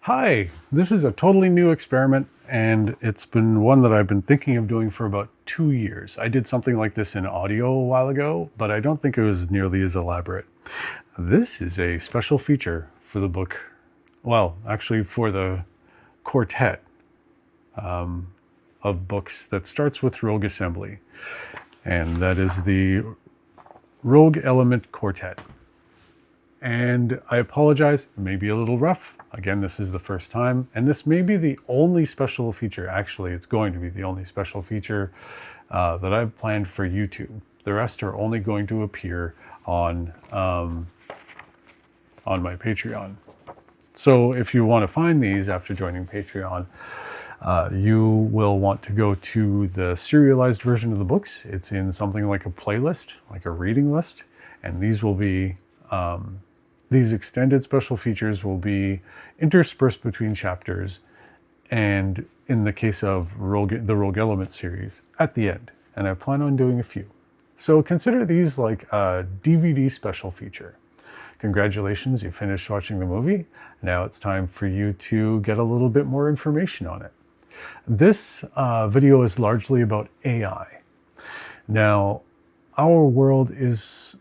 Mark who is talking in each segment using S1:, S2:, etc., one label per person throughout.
S1: Hi, this is a totally new experiment, and it's been one that I've been thinking of doing for about 2 years. I did something like this in audio a while ago, but I don't think it was nearly as elaborate. This is a special feature for the book, well, actually for the quartet of books that starts with Rogue Assembly, and that is the Rogue Element Quartet. And I apologize, it may be a little rough. Again, this is the first time, and this may be the only special feature. Actually, it's going to be the only special feature that I've planned for YouTube. The rest are only going to appear on my Patreon. So if you want to find these after joining Patreon, you will want to go to the serialized version of the books. It's in something like a playlist, like a reading list, and these will be these extended special features will be interspersed between chapters, and in the case of the Rogue Element series, at the end. And I plan on doing a few. So consider these like a DVD special feature. Congratulations, you finished watching the movie. Now it's time for you to get a little bit more information on it. This video is largely about AI. Now, our world is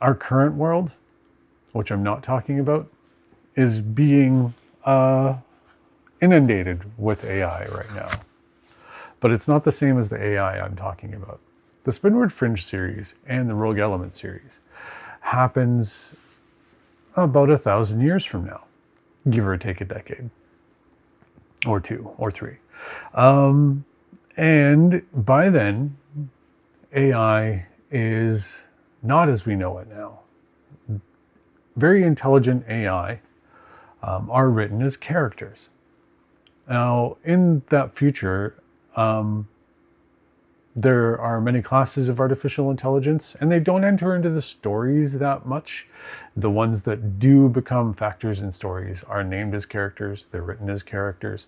S1: our current world, which I'm not talking about, is being inundated with AI right now. But it's not the same as the AI I'm talking about. The Spinward Fringe series and the Rogue Element series happens about 1,000 years from now, give or take a decade, or 2 or 3. And by then, AI is not as we know it now. Very intelligent AI are written as characters. Now, in that future, there are many classes of artificial intelligence, and they don't enter into the stories that much. The ones that do become factors in stories are named as characters, they're written as characters.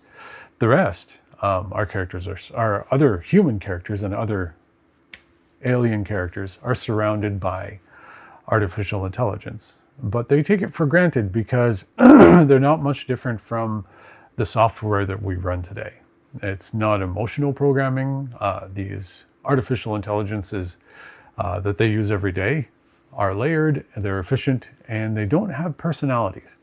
S1: The rest are characters, are other human characters, and other alien characters are surrounded by artificial intelligence. But they take it for granted because they're not much different from the software that we run today. It's not emotional programming. These artificial intelligences that they use every day are layered, they're efficient, and they don't have personalities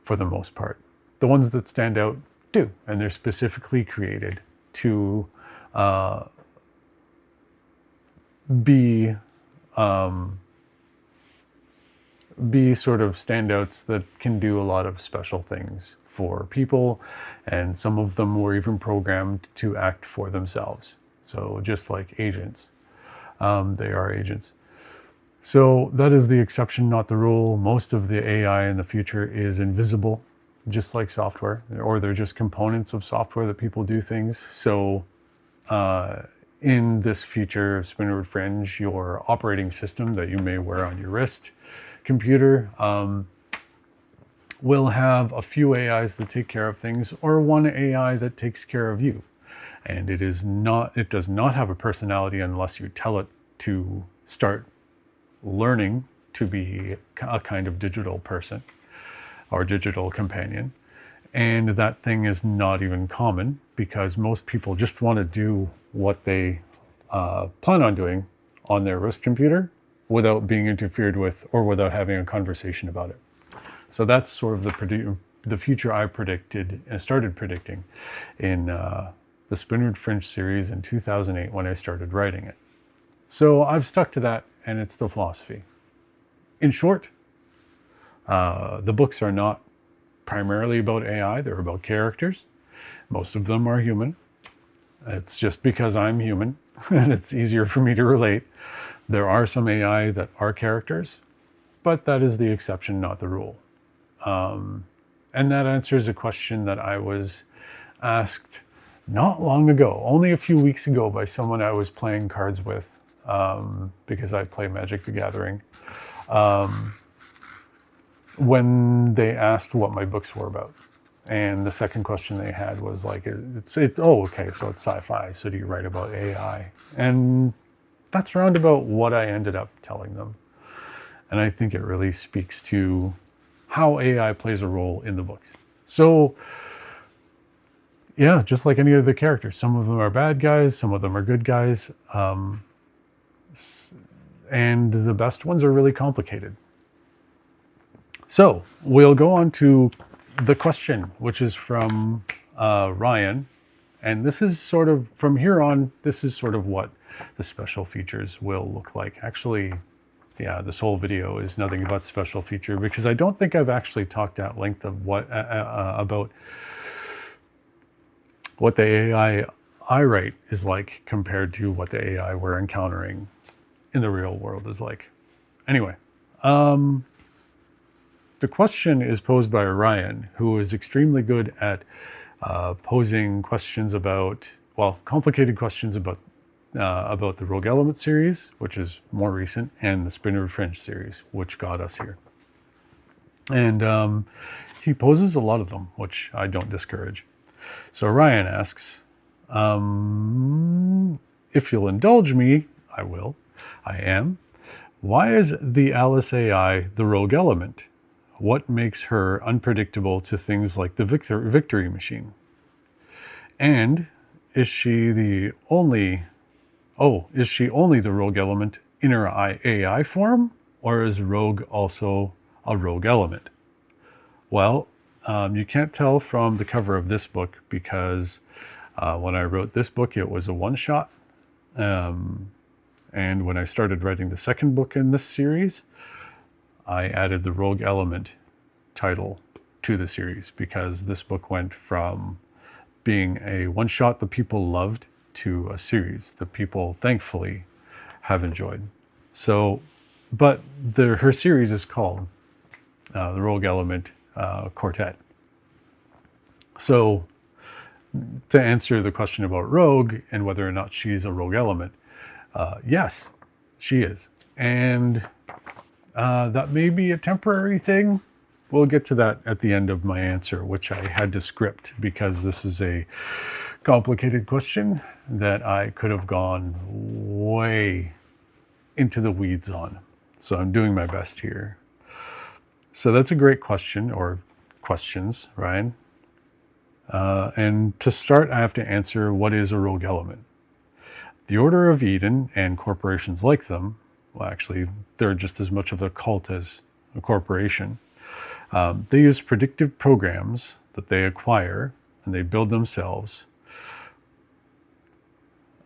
S1: for the most part. The ones that stand out do, and they're specifically created to be sort of standouts that can do a lot of special things for people, and some of them were even programmed to act for themselves. So just like agents, they are agents. So that is the exception, not the rule. Most of the AI in the future is invisible, just like software, or they're just components of software that people do things. So in this feature of Spinward Fringe, your operating system that you may wear on your wrist computer will have a few AIs that take care of things, or one AI that takes care of you. And it does not have a personality unless you tell it to start learning to be a kind of digital person or digital companion. And that thing is not even common, because most people just want to do what they plan on doing on their wrist computer without being interfered with or without having a conversation about it. So that's sort of the future I predicted and started predicting in the Spinward Fringe series in 2008 when I started writing it. So I've stuck to that, and it's the philosophy. In short, the books are not primarily about AI, they're about characters. Most of them are human. It's just because I'm human and it's easier for me to relate. There are some AI that are characters, but that is the exception, not the rule. And that answers a question that I was asked not long ago, only a few weeks ago, by someone I was playing cards with, because I play Magic the Gathering, when they asked what my books were about. And the second question they had was like, oh, okay, so it's sci-fi, so do you write about AI? And that's roundabout what I ended up telling them. And I think it really speaks to how AI plays a role in the books. So yeah, just like any of the characters, some of them are bad guys, some of them are good guys, and the best ones are really complicated. So we'll go on to the question, which is from Ryan. And this is sort of, from here on, this is sort of what the special features will look like. Actually, yeah, this whole video is nothing but special feature, because I don't think I've actually talked at length of about what the AI I write is like compared to what the AI we're encountering in the real world is like. Anyway, the question is posed by Ryan, who is extremely good at posing questions about, well, complicated questions about the Rogue Element series, which is more recent, and the Spinward Fringe series, which got us here. And he poses a lot of them, which I don't discourage. So Ryan asks, if you'll indulge me, I will. I am. Why is the Alice AI the rogue element? What makes her unpredictable to things like the victory machine? And is she only the rogue element in her AI form, or is rogue also a rogue element? Well, you can't tell from the cover of this book, because when I wrote this book, it was a one-shot. And when I started writing the second book in this series, I added the rogue element title to the series, because this book went from being a one-shot that people loved to a series that people thankfully have enjoyed. So, but her series is called the Rogue Element Quartet. So, to answer the question about Rogue and whether or not she's a rogue element, yes, she is. And that may be a temporary thing. We'll get to that at the end of my answer, which I had to script, because this is a complicated question that I could have gone way into the weeds on. So I'm doing my best here. So that's a great question, or questions, Ryan. And to start, I have to answer, what is a rogue element? The Order of Eden and corporations like them, well, actually, they're just as much of a cult as a corporation. They use predictive programs that they acquire and they build themselves,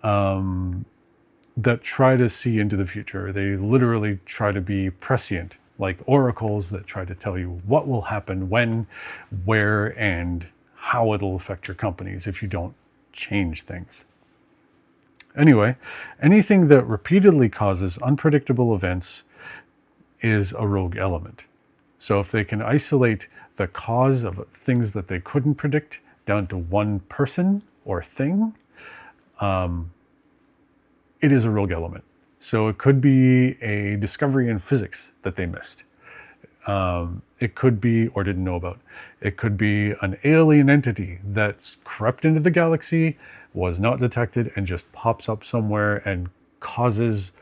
S1: that try to see into the future. They literally try to be prescient, like oracles that try to tell you what will happen, when, where, and how it'll affect your companies if you don't change things. Anyway, anything that repeatedly causes unpredictable events is a rogue element. So if they can isolate the cause of things that they couldn't predict down to one person or thing, it is a rogue element. So it could be a discovery in physics that they missed. It could be, or didn't know about. It could be an alien entity that's crept into the galaxy, was not detected, and just pops up somewhere and causes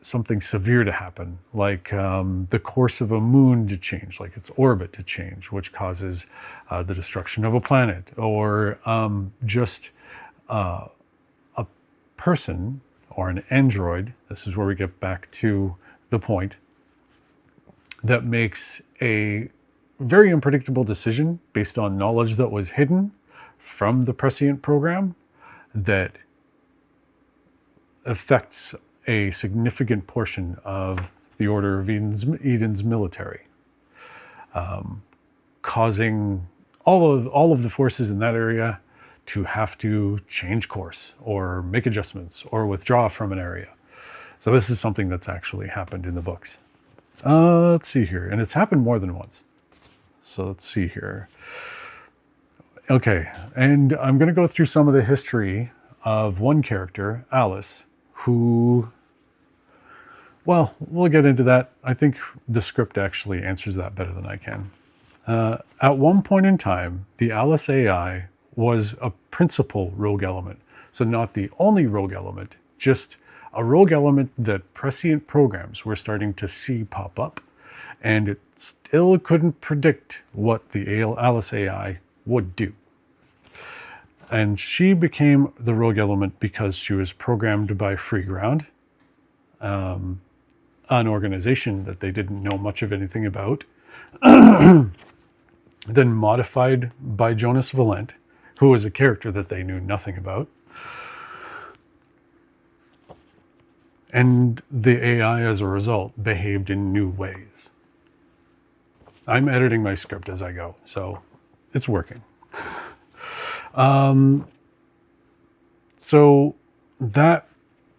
S1: something severe to happen, like the course of a moon to change, like its orbit to change, which causes the destruction of a planet, or just a person or an android. This is where we get back to the point, that makes a very unpredictable decision based on knowledge that was hidden from the prescient program, that affects a significant portion of the Order of Eden's military, causing all of the forces in that area to have to change course or make adjustments or withdraw from an area. So this is something that's actually happened in the books. Let's see here, and it's happened more than once. So let's see here. Okay, and I'm going to go through some of the history of one character, Alice, who, well, we'll get into that. I think the script actually answers that better than I can. At one point in time, the Alice AI was a principal rogue element. So not the only rogue element, just a rogue element that prescient programs were starting to see pop up and it still couldn't predict what the Alice AI would do. And she became the rogue element because she was programmed by Free Ground, an organization that they didn't know much of anything about, then modified by Jonas Valent, who was a character that they knew nothing about. And the AI, as a result, behaved in new ways. I'm editing my script as I go, so it's working. So that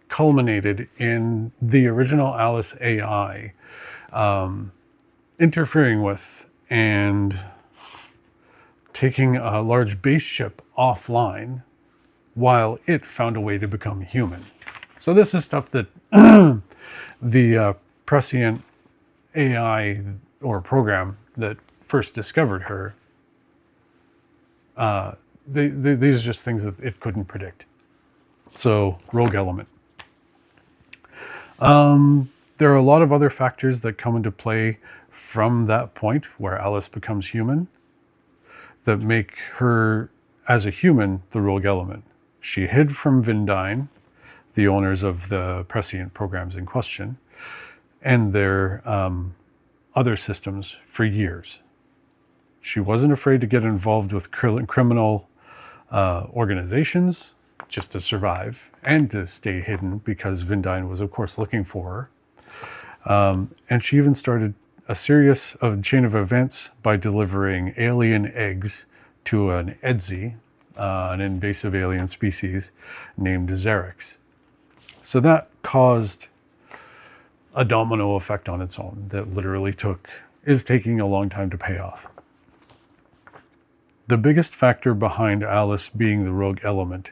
S1: culminated in the original Alice AI interfering with and taking a large base ship offline while it found a way to become human. So this is stuff that the prescient AI or program that first discovered her, these are just things that it couldn't predict. So, rogue element. There are a lot of other factors that come into play from that point where Alice becomes human that make her, as a human, the rogue element. She hid from Vindine, the owners of the prescient programs in question, and their other systems for years. She wasn't afraid to get involved with criminal organizations just to survive and to stay hidden because Vindine was, of course, looking for her. And she even started a chain of events by delivering alien eggs to an Edzi, an invasive alien species named Xerix. So that caused a domino effect on its own that literally is taking a long time to pay off. The biggest factor behind Alice being the rogue element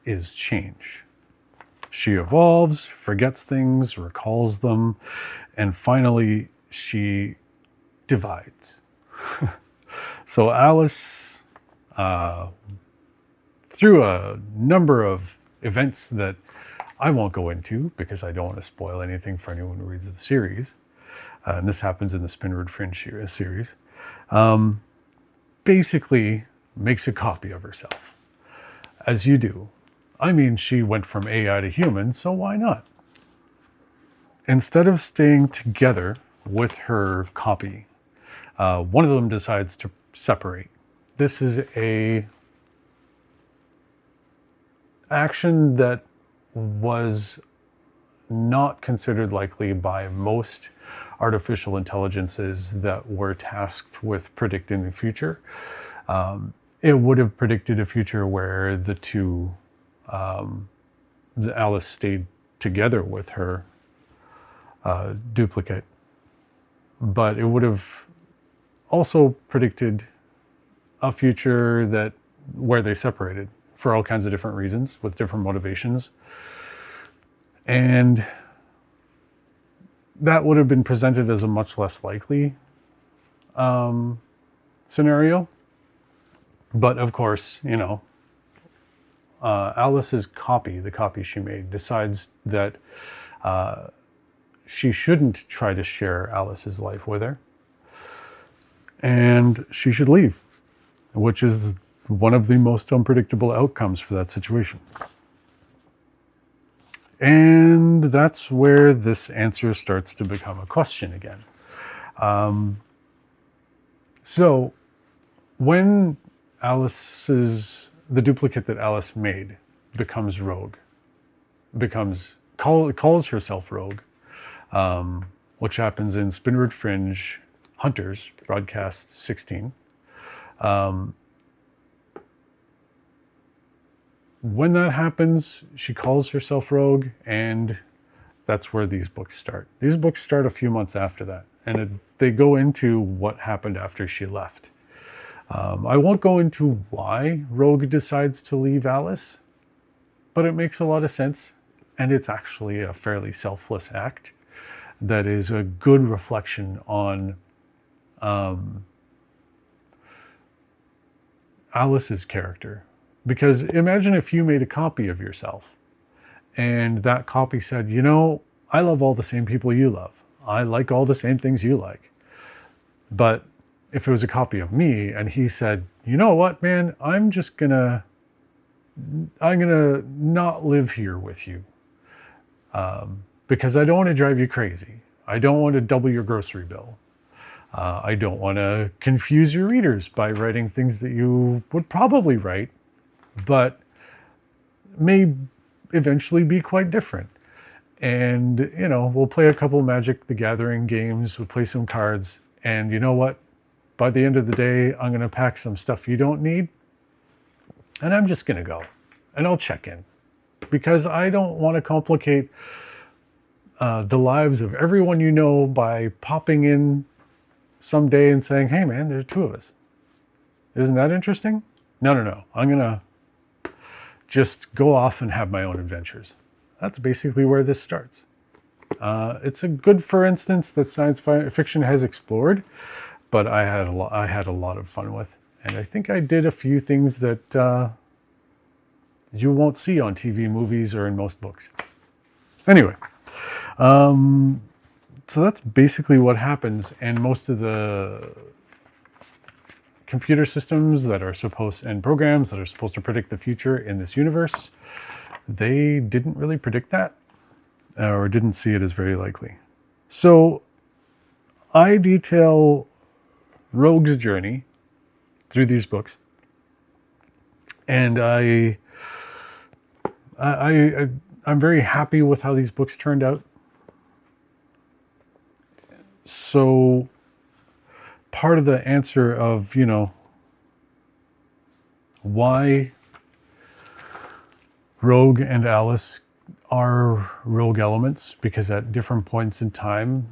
S1: is change. She evolves, forgets things, recalls them, and finally she divides. So Alice, through a number of events that I won't go into because I don't want to spoil anything for anyone who reads the series, and this happens in the Spinward Fringe series, basically makes a copy of herself, as you do. I mean, she went from AI to human, so why not? Instead of staying together with her copy, one of them decides to separate. This is a action that was not considered likely by most artificial intelligences that were tasked with predicting the future. It would have predicted a future where the two, Alice stayed together with her duplicate, but it would have also predicted a future where they separated for all kinds of different reasons with different motivations. And that would have been presented as a much less likely scenario. But of course, Alice's copy, the copy she made, decides that she shouldn't try to share Alice's life with her. And she should leave, which is one of the most unpredictable outcomes for that situation. And that's where this answer starts to become a question again. So when the duplicate that Alice made becomes rogue, calls herself rogue, which happens in Spinward Fringe Hunters, broadcast 16. When that happens, she calls herself rogue, and that's where these books start. These books start a few months after that, and they go into what happened after she left. I won't go into why Rogue decides to leave Alice, but it makes a lot of sense, and it's actually a fairly selfless act that is a good reflection on Alice's character. Because imagine if you made a copy of yourself and that copy said, I love all the same people you love. I like all the same things you like. But if it was a copy of me and he said, you know what, man, I'm gonna not live here with you, because I don't want to drive you crazy. I don't want to double your grocery bill. I don't want to confuse your readers by writing things that you would probably write, but may eventually be quite different. And, we'll play a couple Magic the Gathering games, we'll play some cards, and you know what? By the end of the day, I'm going to pack some stuff you don't need, and I'm just going to go, and I'll check in, because I don't want to complicate the lives of everyone you know by popping in someday and saying, hey man, there's two of us. Isn't that interesting? No. I'm going to just go off and have my own adventures. That's basically where this starts. It's a good, for instance, that science fiction has explored, but I had a lot of fun with. And I think I did a few things that you won't see on TV, movies, or in most books. Anyway, so that's basically what happens, and most of the computer systems that are and programs that are supposed to predict the future in this universe, they didn't really predict that, or didn't see it as very likely. So I detail Rogue's journey through these books, and I'm very happy with how these books turned out. So part of the answer of, why Rogue and Alice are rogue elements, because at different points in time,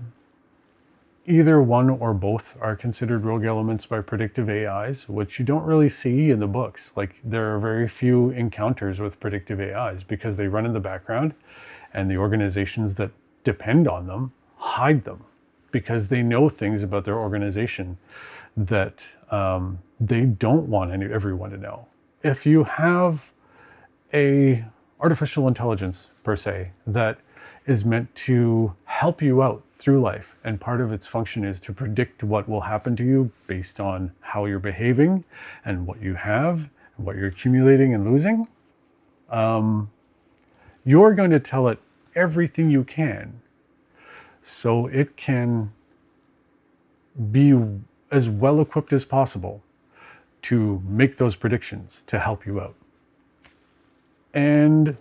S1: either one or both are considered rogue elements by predictive AIs, which you don't really see in the books. Like, there are very few encounters with predictive AIs because they run in the background, and the organizations that depend on them hide them because they know things about their organization that they don't want everyone to know. If you have a artificial intelligence, per se, that is meant to help you out through life, and part of its function is to predict what will happen to you based on how you're behaving and what you have and what you're accumulating and losing, you're going to tell it everything you can so it can be as well equipped as possible to make those predictions to help you out. And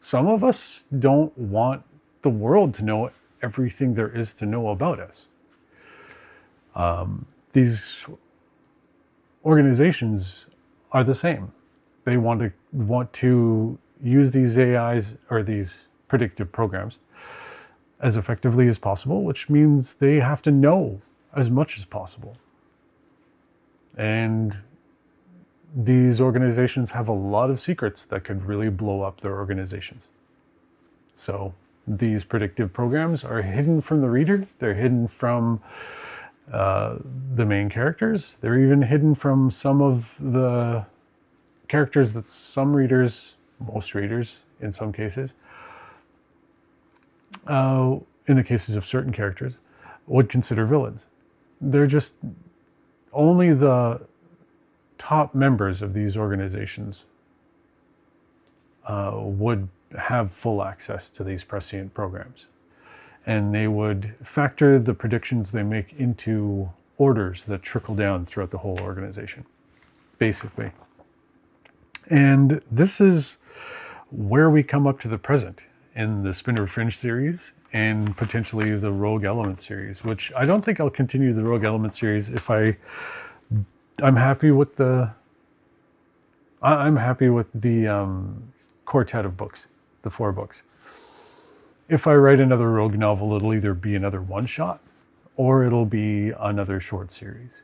S1: some of us don't want the world to know everything there is to know about us. These organizations are the same. They want to use these AIs, or these predictive programs, as effectively as possible, which means they have to know as much as possible. And these organizations have a lot of secrets that could really blow up their organizations. So these predictive programs are hidden from the reader. They're hidden from the main characters. They're even hidden from some of the characters that some readers, most readers in some cases, in the cases of certain characters, would consider villains. They're just only the top members of these organizations would have full access to these prescient programs, and they would factor the predictions they make into orders that trickle down throughout the whole organization, basically. And this is where we come up to the present in the Spinward Fringe series, and potentially the Rogue Element series, which I don't think I'll continue the Rogue Element series if I'm happy with the quartet of books, the 4 books. If I write another Rogue novel, it'll either be another one-shot or it'll be another short series.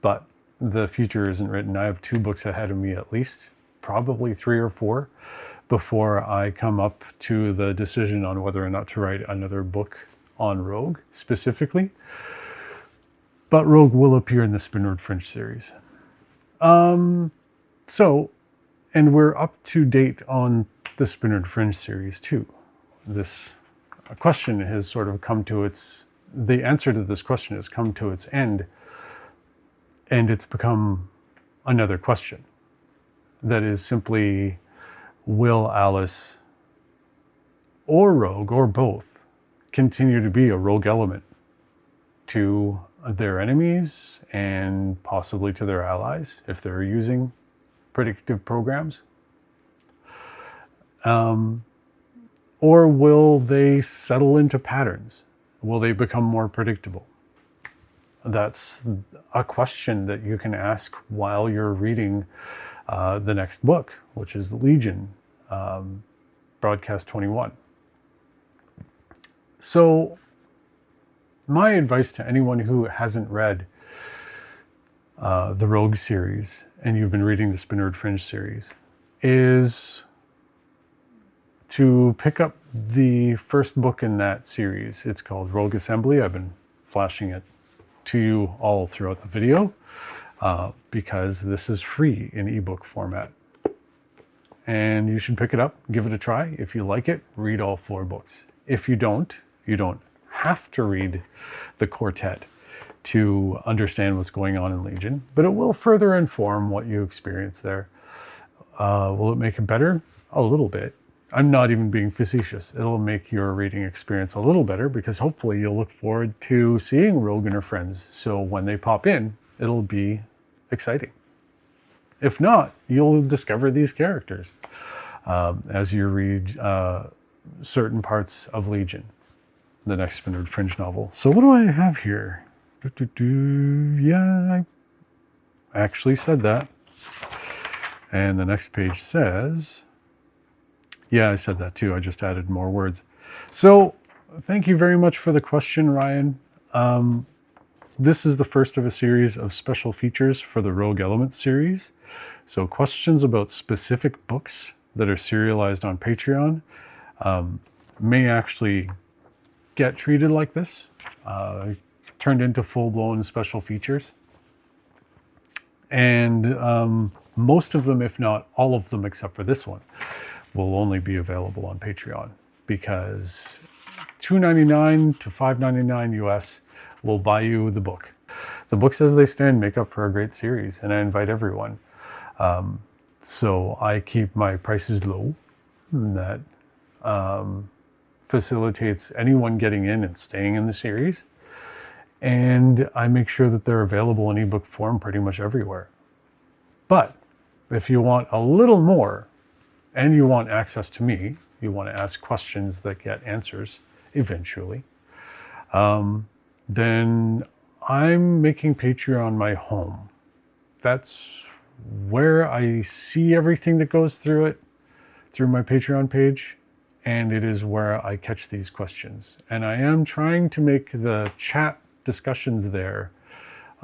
S1: But the future isn't written. I have 2 books ahead of me at least, probably 3 or 4, before I come up to the decision on whether or not to write another book on Rogue specifically. But Rogue will appear in the Spinward Fringe series. And we're up to date on the Spinward Fringe series too. This question has sort of come to its the answer to this question has come to its end, and it's become another question. That is simply, will Alice or Rogue, or both, continue to be a rogue element to their enemies and possibly to their allies if they're using predictive programs? Or will they settle into patterns? Will they become more predictable? That's a question that you can ask while you're reading the next book, which is Legion, Broadcast 21. So my advice to anyone who hasn't read the Rogue series, and you've been reading the Spinward Fringe series, is to pick up the first book in that series. It's called Rogue Assembly. I've been flashing it to you all throughout the video because this is free in ebook format. And you should pick it up, give it a try. If you like it, read all 4 books. If you don't have to read the quartet to understand what's going on in Legion, but it will further inform what you experience there. Will it make it better? A little bit. I'm not even being facetious. It'll make your reading experience a little better because hopefully you'll look forward to seeing Rogue and her friends. So when they pop in, it'll be exciting. If not, you'll discover these characters as you read certain parts of Legion, the next Spinward Fringe novel. So what do I have here? Yeah, I actually said that. And the next page says, yeah, I said that too. I just added more words. So thank you very much for the question, Ryan. This is the first of a series of special features for the Rogue Elements series. So questions about specific books that are serialized on Patreon may actually get treated like this, turned into full-blown special features. And most of them, if not all of them except for this one, will only be available on Patreon, because $2.99 to $5.99 US will buy you the book. The books as they stand make up for a great series, and I invite everyone. So I keep my prices low. That facilitates anyone getting in and staying in the series. And I make sure that they're available in ebook form pretty much everywhere. But if you want a little more, and you want access to me, you want to ask questions that get answers eventually, then I'm making Patreon my home. That's where I see everything that goes through it, through my Patreon page, and it is where I catch these questions. And I am trying to make the chat discussions there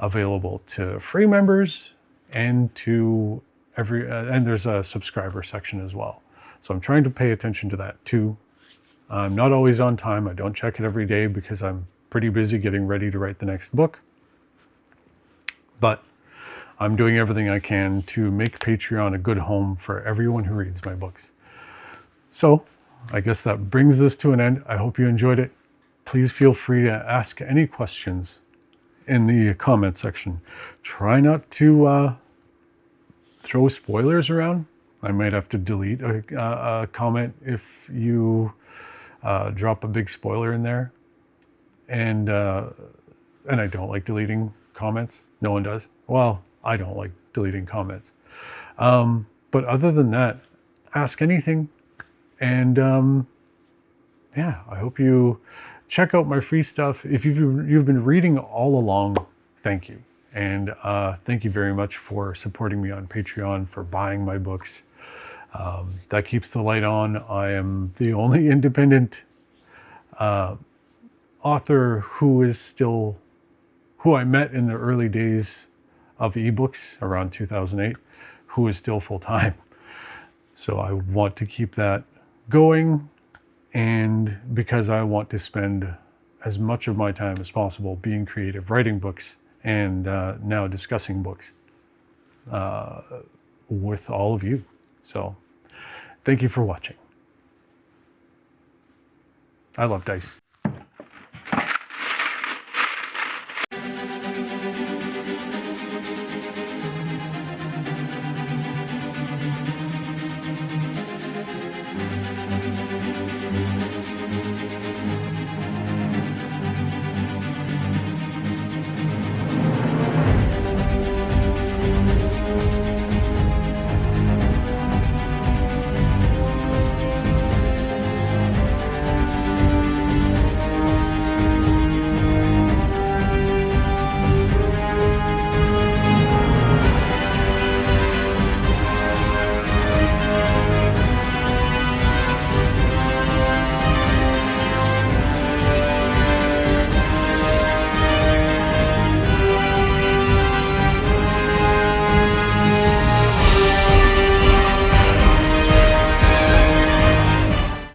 S1: available to free members and to and there's a subscriber section as well. So I'm trying to pay attention to that too. I'm not always on time. I don't check it every day because I'm pretty busy getting ready to write the next book. But I'm doing everything I can to make Patreon a good home for everyone who reads my books. So I guess that brings this to an end. I hope you enjoyed it. Please feel free to ask any questions in the comment section. Try not to throw spoilers around. I might have to delete a comment if you drop a big spoiler in there. And I don't like deleting comments. No one does. Well, I don't like deleting comments. But other than that, ask anything. And yeah, I hope you check out my free stuff. If you've been reading all along, thank you. And thank you very much for supporting me on Patreon, for buying my books. That keeps the light on. I am the only independent author who I met in the early days of ebooks around 2008, who is still full-time. So I want to keep that going, and because I want to spend as much of my time as possible being creative, writing books, and now discussing books with all of you. So thank you for watching. I love dice.